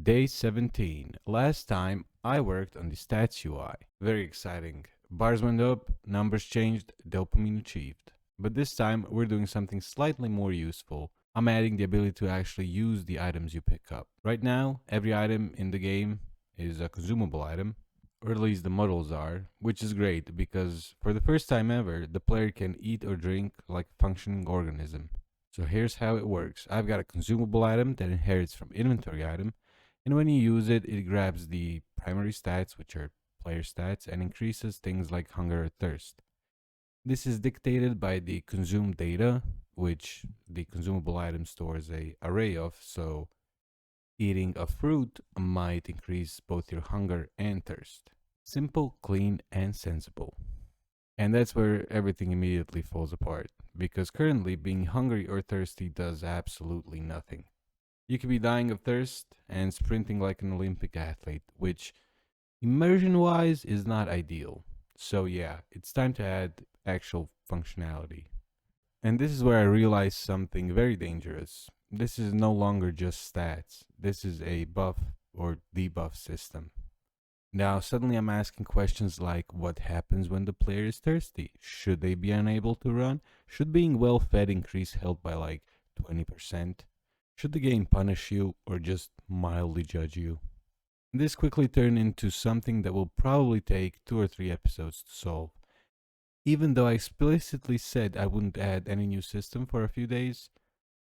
Day 17. Last time I worked on the stats UI. Very exciting. Bars went up, numbers changed, dopamine achieved. But this time we're doing something slightly more useful. I'm adding the ability to actually use the items you pick up. Right now, every item in the game is a consumable item, or at least the models are, which is great because for the first time ever, the player can eat or drink like a functioning organism. So here's how it works. I've got a consumable item that inherits from inventory item, and when you use it, it grabs the primary stats, which are player stats, and increases things like hunger or thirst. This is dictated by the consumed data, which the consumable item stores a array of, so eating a fruit might increase both your hunger and thirst. Simple, clean, and sensible. And that's where everything immediately falls apart, because currently being hungry or thirsty does absolutely nothing. You could be dying of thirst and sprinting like an Olympic athlete, which immersion wise is not ideal. So, yeah, it's time to add actual functionality. And this is where I realized something very dangerous. This is no longer just stats, this is a buff or debuff system. Now, suddenly I'm asking questions like what happens when the player is thirsty? Should they be unable to run? Should being well fed increase health by like 20%? Should the game punish you or just mildly judge you? This quickly turned into something that will probably take 2 or 3 episodes to solve. Even though I explicitly said I wouldn't add any new system for a few days.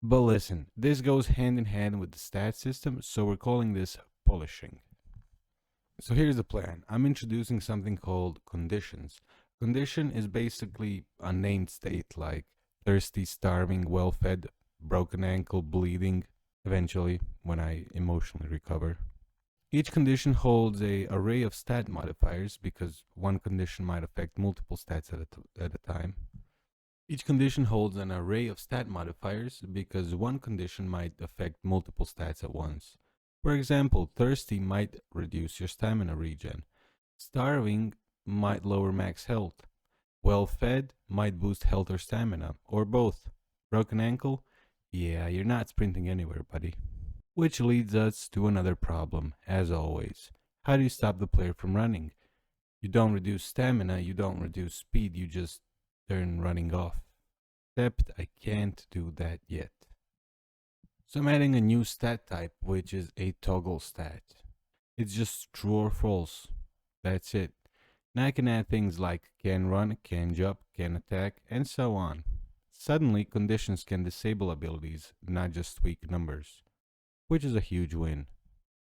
But listen, this goes hand in hand with the stat system, so we're calling this polishing. So here's the plan. I'm introducing something called conditions. Condition is basically a named state like thirsty, starving, well fed, broken ankle, bleeding, eventually when I emotionally recover. Each condition holds a array of stat modifiers because one condition might affect multiple stats at a time. Each condition holds an array of stat modifiers because one condition might affect multiple stats at once. For example, thirsty might reduce your stamina regen. Starving might lower max health. Well fed might boost health or stamina, or both. Broken ankle? Yeah, you're not sprinting anywhere, buddy. Which leads us to another problem, as always. How do you stop the player from running? You don't reduce stamina, you don't reduce speed, you just turn running off. Except I can't do that yet. So I'm adding a new stat type, which is a toggle stat. It's just true or false. That's it. Now I can add things like can run, can jump, can attack, and so on. Suddenly, conditions can disable abilities, not just tweak numbers, which is a huge win.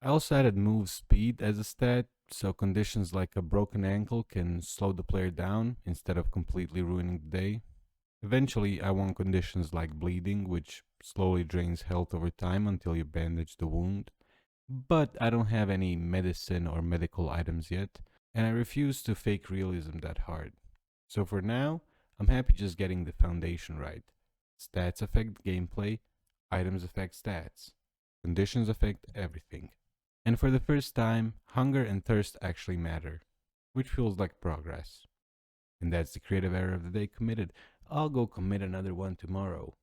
I also added move speed as a stat, so conditions like a broken ankle can slow the player down instead of completely ruining the day. Eventually, I want conditions like bleeding, which slowly drains health over time until you bandage the wound. But I don't have any medicine or medical items yet, and I refuse to fake realism that hard. So for now, I'm happy just getting the foundation right. Stats affect gameplay, items affect stats, conditions affect everything. And for the first time, hunger and thirst actually matter, which feels like progress. And that's the creative error of the day committed. I'll go commit another one tomorrow.